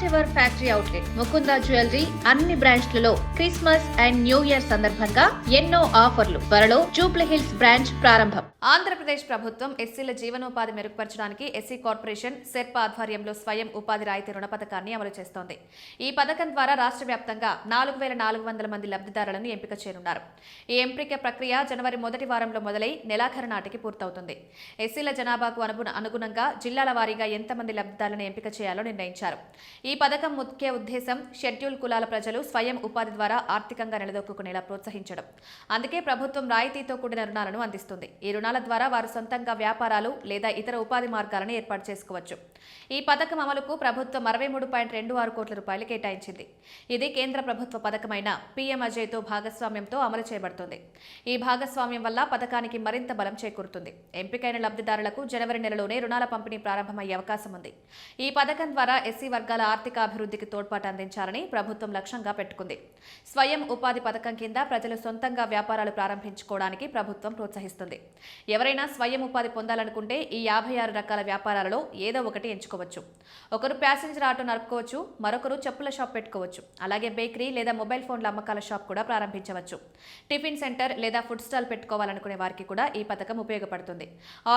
First ever factory outlet Mukunda jewellery అన్ని బ్రాంచ్లలో Christmas and new year సందర్భంగా ఎన్నో ఆఫర్లు. త్వరలో జూబ్లీ హిల్స్ బ్రాంచ్ ప్రారంభం. ఆంధ్రప్రదేశ్ ప్రభుత్వం ఎస్సీల జీవనోపాధి మెరుగుపరచడానికి ఎస్సీ కార్పొరేషన్ సెర్ప్ ఆధ్వర్యంలో స్వయం ఉపాధి రాయితీ రుణ పథకాన్ని అమలు చేస్తోంది. ఈ పథకం ద్వారా రాష్ట్ర వ్యాప్తంగా 4,400 మంది లబ్ధిదారులను ఎంపిక చేయనున్నారు. ఈ ఎంపిక ప్రక్రియ జనవరి మొదటి వారంలో మొదలై నెలాఖరు నాటికి పూర్తవుతుంది. ఎస్సీల జనాభాకు అనుగుణంగా జిల్లాల వారీగా ఎంతమంది లబ్ధిదారులను ఎంపిక చేయాలో నిర్ణయించారు. ఈ పథకం ముఖ్య ఉద్దేశం షెడ్యూల్ కులాల ప్రజలు స్వయం ఉపాధి ద్వారా ఆర్థికంగా నిలదొక్కునేలా ప్రోత్సహించడం. అందుకే ప్రభుత్వం రాయితీతో కూడిన రుణాలను అందిస్తుంది. ఈ రుణాల ద్వారా వారు సొంతంగా వ్యాపారాలు లేదా ఇతర ఉపాధి మార్గాలను ఏర్పాటు చేసుకోవచ్చు. ఈ పథకం అమలుకు ప్రభుత్వం 63.26 కోట్ల రూపాయలు కేటాయించింది. ఇది కేంద్ర ప్రభుత్వ పథకమైన పీఎం అజయ్తో భాగస్వామ్యంతో అమలు చేయబడుతుంది. ఈ భాగస్వామ్యం వల్ల పథకానికి మరింత బలం చేకూరుతుంది. ఎంపికైన లబ్ధిదారులకు జనవరి నెలలోనే రుణాల పంపిణీ ప్రారంభమయ్యే అవకాశం ఉంది. ఈ పథకం ద్వారా ఎస్సీ వర్గాల ఆర్థిక అభివృద్ధికి తోడ్పాటు అందించాలని ప్రభుత్వం లక్ష్యంగా పెట్టుకుంది. స్వయం ఉపాధి పథకం కింద ప్రజలు సొంతంగా వ్యాపారాలు ప్రారంభించుకోవడానికి ప్రభుత్వం ప్రోత్సహిస్తుంది. ఎవరైనా స్వయం ఉపాధి పొందాలనుకుంటే ఈ 56 రకాల వ్యాపారాలలో ఏదో ఒకటి ఎంచుకోవచ్చు. ఒకరు ప్యాసింజర్ ఆటో నడుపుకోవచ్చు, మరొకరు చెప్పుల షాప్ పెట్టుకోవచ్చు. అలాగే బేకరీ లేదా మొబైల్ ఫోన్ల అమ్మకాల షాప్ కూడా ప్రారంభించవచ్చు. టిఫిన్ సెంటర్ లేదా ఫుడ్ స్టాల్ పెట్టుకోవాలనుకునే వారికి కూడా ఈ పథకం ఉపయోగపడుతుంది.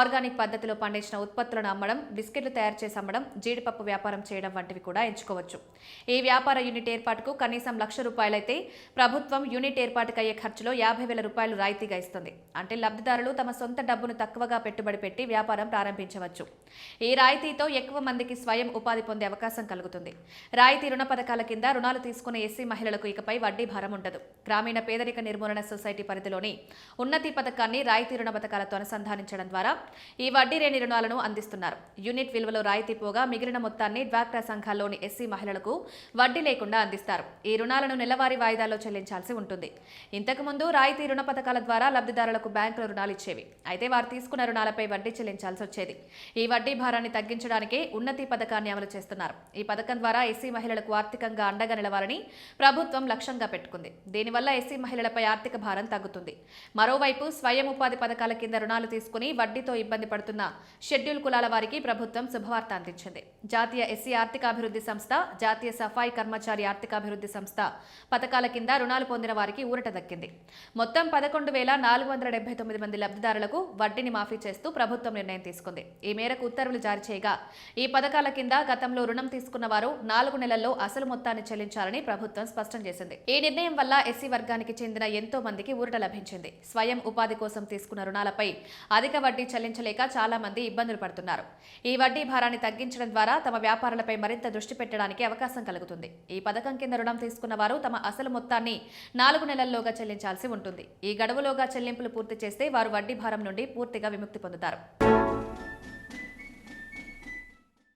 ఆర్గానిక్ పద్ధతిలో పండించిన ఉత్పత్తులను అమ్మడం, బిస్కెట్లు తయారు చేసి అమ్మడం, జీడిపప్పు వ్యాపారం చేయడం వంటివి కూడా ఎంచుకోవచ్చు. ఈ వ్యాపార యూనిట్ ఏర్పాటుకు కనీసం ₹1,00,000 అయితే ప్రభుత్వం యూనిట్ ఏర్పాటుకు అయ్యే ఖర్చులో ₹50,000 రాయితీగా ఇస్తుంది. అంటే లబ్ధిదారులు తమ సొంత డబ్బును తక్కువగా పెట్టుబడి పెట్టి వ్యాపారం ప్రారంభించవచ్చు. ఈ రాయితీతో ఎక్కువ మందికి స్వయం ఉపాధి పొందే అవకాశం కలుగుతుంది. రాయితీ రుణ పథకాల కింద రుణాలు తీసుకునే ఎస్సీ మహిళలకు ఇకపై వడ్డీ భారం ఉండదు. గ్రామీణ పేదరిక నిర్మూలన సొసైటీ పరిధిలోని ఉన్నతి పథకాన్ని రాయితీ రుణ పథకాలతో అనుసంధానించడం ద్వారా ఈ వడ్డీ లేని రుణాలను అందిస్తున్నారు. యూనిట్ విలువలో రాయితీ పోగా మిగిలిన మొత్తాన్ని డ్వాక్రా సంఘాల్లోని ఎస్సీ మహిళలకు వడ్డీ లేకుండా అందిస్తారు. ఈ రుణాలను నెలవారీ వాయిదాల్లో చెల్లించాల్సి ఉంటుంది. ఇంతకుముందు రాయితీ రుణ పథకాల ద్వారా లబ్ధిదారులకు బ్యాంకులు రుణాలు ఇచ్చేవి. అయితే వారు తీసుకున్న రుణాలపై వడ్డీ చెల్లించాల్సి వచ్చేది. ఈ వడ్డీ భారాన్ని తగ్గించడానికే ఉన్నతి పథకాన్ని అమలు చేస్తున్నారు. ఈ పథకం ద్వారా ఎస్సీ మహిళలకు ఆర్థికంగా అండగా నిలవాలని ప్రభుత్వం లక్ష్యంగా పెట్టుకుంది. దీనివల్ల ఎస్సీ మహిళలపై ఆర్థిక భారం తగ్గుతుంది. మరోవైపు స్వయం ఉపాధి పథకాల కింద రుణాలు తీసుకుని వడ్డీతో ఇబ్బంది పడుతున్న షెడ్యూల్ కులాల వారికి ప్రభుత్వం శుభవార్త అందించింది. జాతీయ ఎస్సీ ఆర్థికాభివృద్ధి సంస్థ, జాతీయ సఫాయి కర్మచారి ఆర్థికాభివృద్ధి సంస్థ పథకాల కింద రుణాలు పొందిన వారికి ఊరట దక్కింది. మొత్తం 11,479 మంది లబ్ధిదారులకు వడ్డీని మాఫీ చేస్తూ ప్రభుత్వం నిర్ణయం తీసుకుంది. ఈ మేరకు ఉత్తర్వులు జారీ చేయగా ఈ పథకాల కింద గతంలో రుణం తీసుకున్న వారు 4 నెలల్లో అసలు మొత్తాన్ని చెల్లించాలని ప్రభుత్వం స్పష్టం చేసింది. ఈ నిర్ణయం వల్ల ఎస్సీ వర్గానికి చెందిన ఎంతో మందికి ఊరట లభించింది. స్వయం ఉపాధి కోసం తీసుకున్న రుణాలపై అధిక వడ్డీ చెల్లించలేక చాలా మంది ఇబ్బందులు పడుతున్నారు. ఈ వడ్డీ భారాన్ని తగ్గించడం ద్వారా తమ వ్యాపారాలపై మరింత దృష్టి పెట్టడానికి అవకాశం కలుగుతుంది. ఈ పథకం కింద రుణం తీసుకున్న వారు తమ అసలు మొత్తాన్ని 4 నెలల్లోగా చెల్లించాల్సి ఉంటుంది. ఈ గడువులోగా చెల్లింపులు పూర్తి చేస్తే వారు వడ్డీ భారం నుండి పూర్తిగా విముక్తి పొందుతారు.